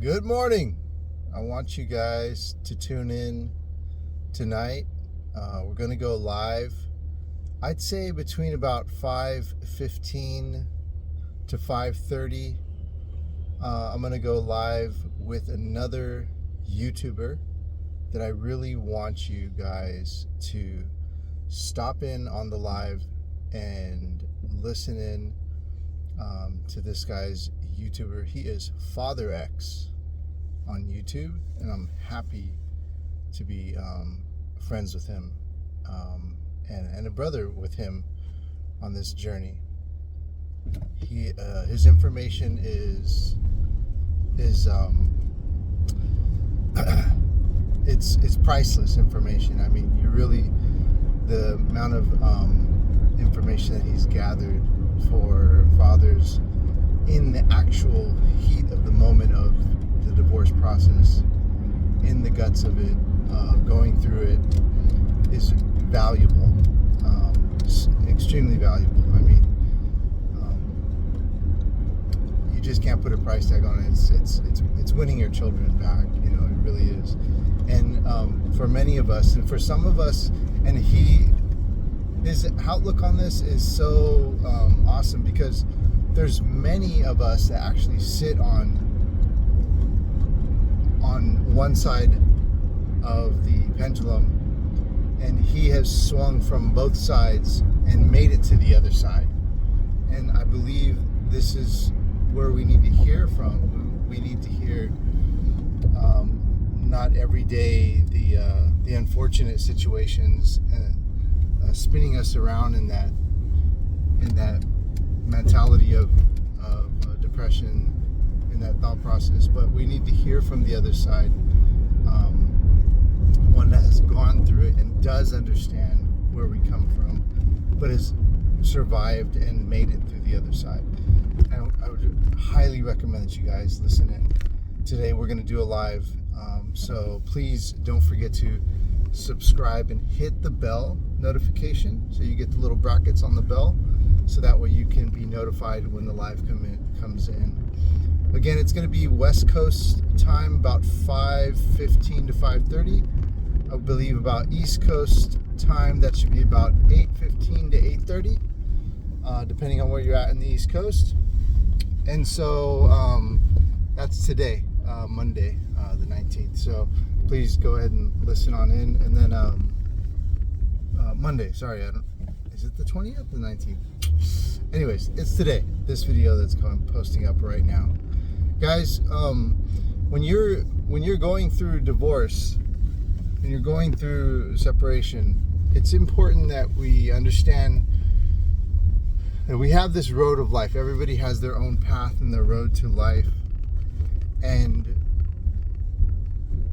Good morning. I want you guys to tune in tonight. We're going to go live. I'd say between about 5:15 to 5:30. I'm going to go live with another YouTuber that I really want you guys to stop in on the live and listen in to this guy's YouTuber. He is Father X on YouTube, and I'm happy to be friends with him and a brother with him on this journey. His information is it's priceless information. I mean, the amount of information that he's gathered for fathers in the actual heat of the moment of the divorce process, in the guts of it, going through it, is valuable, extremely valuable. I mean, you just can't put a price tag on it. It's winning your children back. You know, it really is. And for many of us, and for some of us, and his outlook on this is so awesome, because there's many of us that actually sit on one side of the pendulum, and he has swung from both sides and made it to the other side. And I believe this is where we need to hear from. We need to hear not every day the unfortunate situations spinning us around in that mentality of depression, in that thought process, but we need to hear from the other side, one that has gone through it and does understand where we come from, but has survived and made it through the other side. And I would highly recommend that you guys listen in. Today we're going to do a live, so please don't forget to subscribe and hit the bell notification so you get the little brackets on the bell, so that way you can be notified when the live comes in. Again, it's going to be West Coast time, about 5:15 to 5:30. I believe about East Coast time, that should be about 8:15 to 8:30, depending on where you're at in the East Coast. And so that's today, Monday, the 19th. So please go ahead and listen on in. And then Monday, sorry, is it the 20th or the 19th? Anyways, it's today, this video that's posting up right now. Guys, when you're going through divorce, when you're going through separation, it's important that we understand that we have this road of life. Everybody has their own path and their road to life. And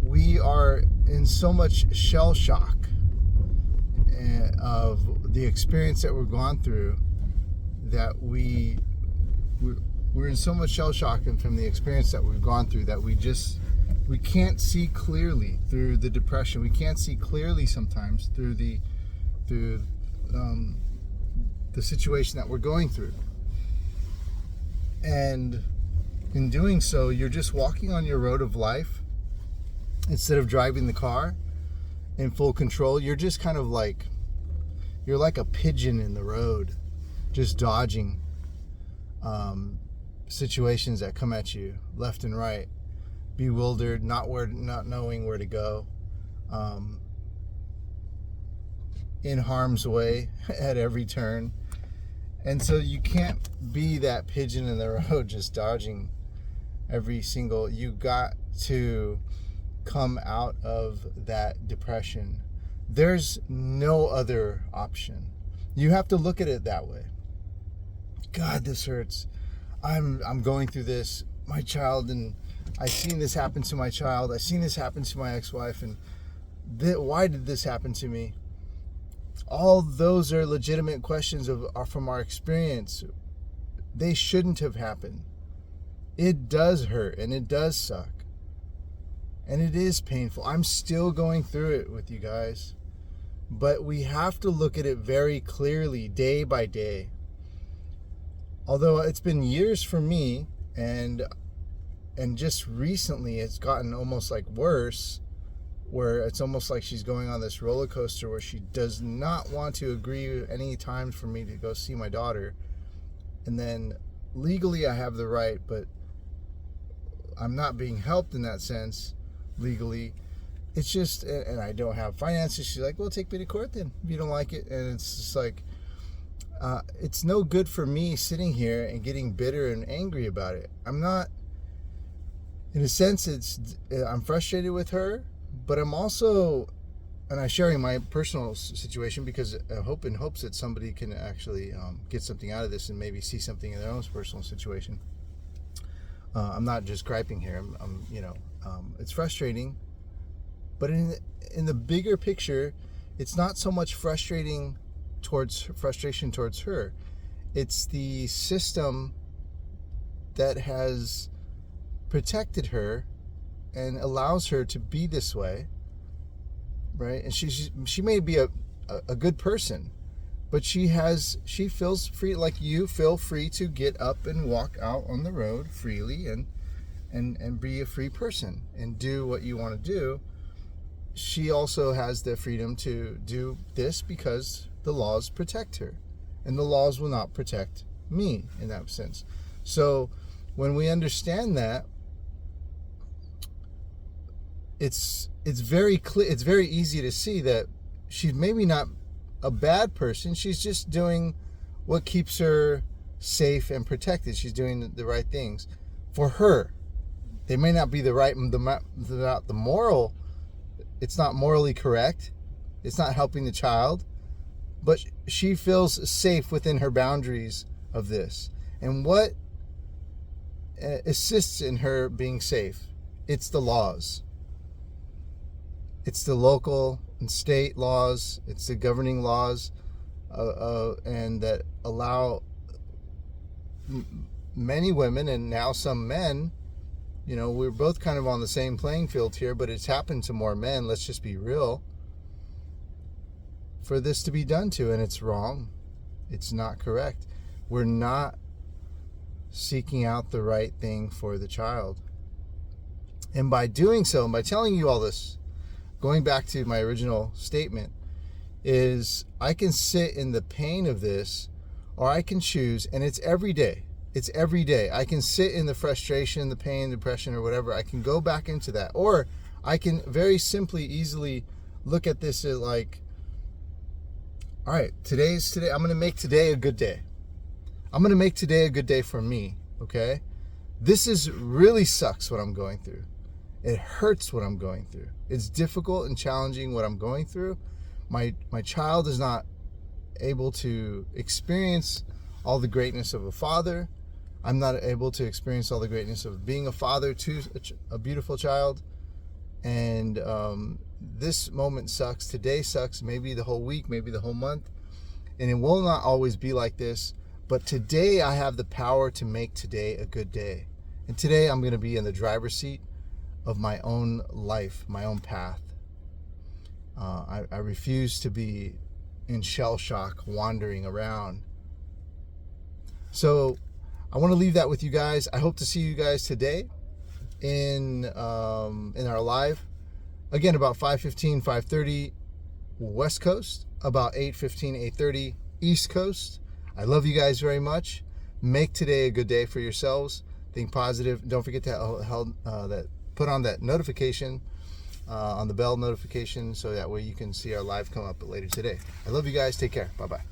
we are in so much shell shock of the experience that we've gone through, that we're in so much shell shock and from the experience that we've gone through, that we can't see clearly through the depression. We can't see clearly sometimes through the situation that we're going through. And in doing so, you're just walking on your road of life. Instead of driving the car in full control, you're just kind of like, you're like a pigeon in the road, just dodging situations that come at you left and right, bewildered, not knowing where to go, in harm's way at every turn. And so you can't be that pigeon in the road just dodging every single. You got to come out of that depression. There's no other option. You have to look at it that way. God, this hurts. I'm going through this. My child, and I've seen this happen to my child. I've seen this happen to my ex-wife, and why did this happen to me? All those are legitimate questions from our experience. They shouldn't have happened. It does hurt, and it does suck, and it is painful. I'm still going through it with you guys, but we have to look at it very clearly, day by day. Although it's been years for me, and And just recently it's gotten almost like worse, where it's almost like she's going on this roller coaster where she does not want to agree any time for me to go see my daughter. And then legally I have the right, but I'm not being helped in that sense legally. It's just, and I don't have finances. She's like, well, take me to court then if you don't like it. And it's just like, it's no good for me sitting here and getting bitter and angry about it. I'm not, in a sense, I'm frustrated with her, but I'm also, and I'm sharing my personal situation because I hope in hopes that somebody can actually get something out of this and maybe see something in their own personal situation. I'm not just griping here. It's frustrating, but in the bigger picture, it's not so much frustration towards her. It's the system that has protected her and allows her to be this way, right? And she may be a good person, but she feels free, like you feel free to get up and walk out on the road freely and be a free person and do what you want to do. She also has the freedom to do this because the laws protect her, and the laws will not protect me in that sense. So when we understand that, it's very clear, it's very easy to see that she's maybe not a bad person. She's just doing what keeps her safe and protected. She's doing the right things for her. They may not be the moral. It's not morally correct. It's not helping the child, but she feels safe within her boundaries of this. And what assists in her being safe? It's the laws. It's the local and state laws. It's the governing laws, and that allow many women and now some men. We're both kind of on the same playing field here, but it's happened to more men. Let's just be real. For this to be done to, and it's wrong. It's not correct. We're not seeking out the right thing for the child. And by doing so, and by telling you all this, going back to my original statement, is I can sit in the pain of this, or I can choose, and it's every day. It's every day. I can sit in the frustration, the pain, depression, or whatever. I can go back into that. Or I can very simply, easily look at this as like, all right, today. I'm going to make today a good day. I'm going to make today a good day for me, okay? This really sucks what I'm going through. It hurts what I'm going through. It's difficult and challenging what I'm going through. My child is not able to experience all the greatness of a father. I'm not able to experience all the greatness of being a father to a beautiful child. And this moment sucks. Today sucks. Maybe the whole week, maybe the whole month. And it will not always be like this. But today I have the power to make today a good day. And today I'm going to be in the driver's seat of my own life, my own path. I refuse to be in shell shock, wandering around. So I want to leave that with you guys. I hope to see you guys today in our live. Again, about 5:15, 5:30 West Coast, about 8:15, 8:30 East Coast. I love you guys very much. Make today a good day for yourselves. Think positive. Don't forget to put on that notification, on the bell notification, so that way you can see our live come up later today. I love you guys. Take care. Bye-bye.